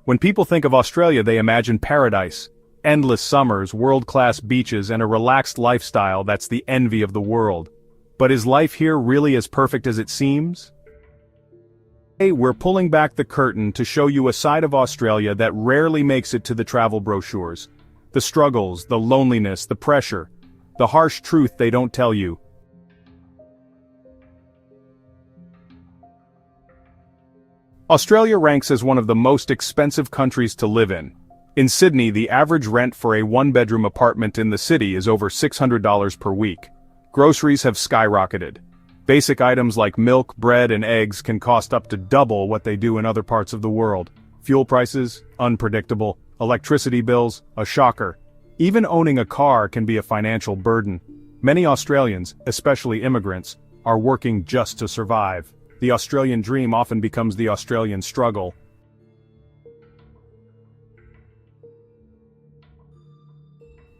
When people think of Australia, they imagine paradise, endless summers, world-class beaches, and a relaxed lifestyle that's the envy of the world. But is life here really as perfect as it seems? Today, we're pulling back the curtain to show you a side of Australia that rarely makes it to the travel brochures. The struggles, the loneliness, the pressure, the harsh truth they don't tell you. Australia ranks as one of the most expensive countries to live in. In Sydney, the average rent for a one-bedroom apartment in the city is over $600 per week. Groceries have skyrocketed. Basic items like milk, bread, and eggs can cost up to double what they do in other parts of the world. Fuel prices, unpredictable. Electricity bills, a shocker. Even owning a car can be a financial burden. Many Australians, especially immigrants, are working just to survive. The Australian dream often becomes the Australian struggle.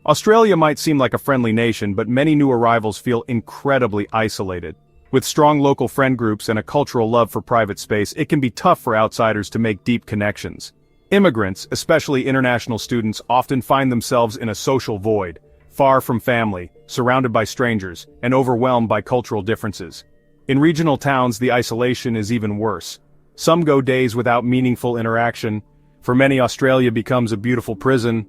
Australia might seem like a friendly nation, but many new arrivals feel incredibly isolated. With strong local friend groups and a cultural love for private space, it can be tough for outsiders to make deep connections. Immigrants, especially international students, often find themselves in a social void, far from family, surrounded by strangers, and overwhelmed by cultural differences. In regional towns, the isolation is even worse. Some go days without meaningful interaction. For many, Australia becomes a beautiful prison.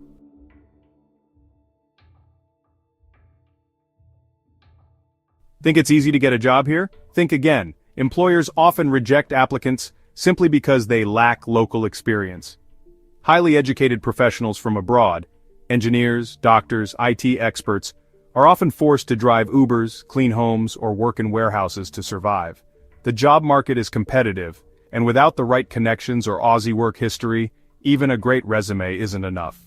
Think it's easy to get a job here? Think again. Employers often reject applicants simply because they lack local experience. Highly educated professionals from abroad, engineers, doctors, IT experts, are often forced to drive Ubers, clean homes, or work in warehouses to survive. The job market is competitive, and without the right connections or Aussie work history, even a great resume isn't enough.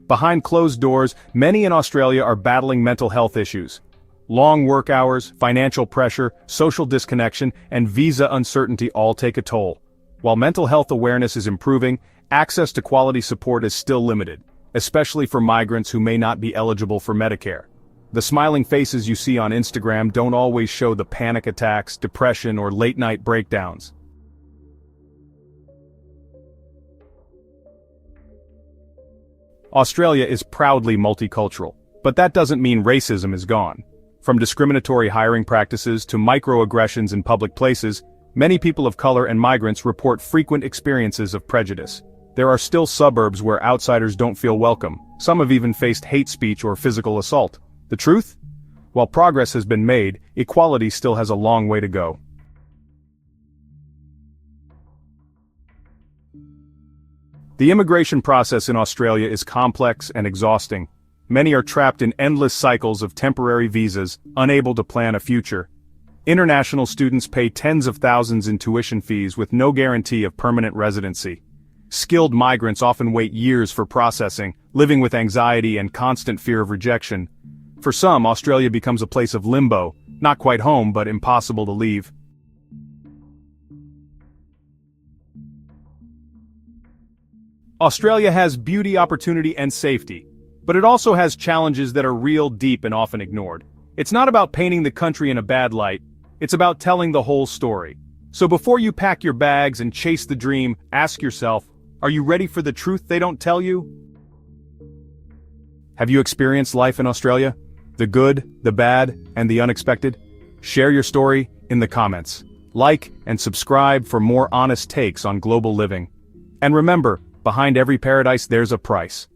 Behind closed doors, many in Australia are battling mental health issues. Long work hours, financial pressure, social disconnection, and visa uncertainty all take a toll. While mental health awareness is improving, access to quality support is still limited, especially for migrants who may not be eligible for Medicare. The smiling faces you see on Instagram don't always show the panic attacks, depression, or late-night breakdowns. Australia is proudly multicultural, but that doesn't mean racism is gone. From discriminatory hiring practices to microaggressions in public places, many people of color and migrants report frequent experiences of prejudice. There are still suburbs where outsiders don't feel welcome. Some have even faced hate speech or physical assault. The truth? While progress has been made, equality still has a long way to go. The immigration process in Australia is complex and exhausting. Many are trapped in endless cycles of temporary visas, unable to plan a future. International students pay tens of thousands in tuition fees with no guarantee of permanent residency. Skilled migrants often wait years for processing, living with anxiety and constant fear of rejection. For some, Australia becomes a place of limbo, not quite home but impossible to leave. Australia has beauty, opportunity, and safety, but it also has challenges that are real, deep, and often ignored. It's not about painting the country in a bad light, it's about telling the whole story. So before you pack your bags and chase the dream, ask yourself, are you ready for the truth they don't tell you? Have you experienced life in Australia? The good, the bad, and the unexpected? Share your story in the comments. Like and subscribe for more honest takes on global living. And remember, behind every paradise there's a price.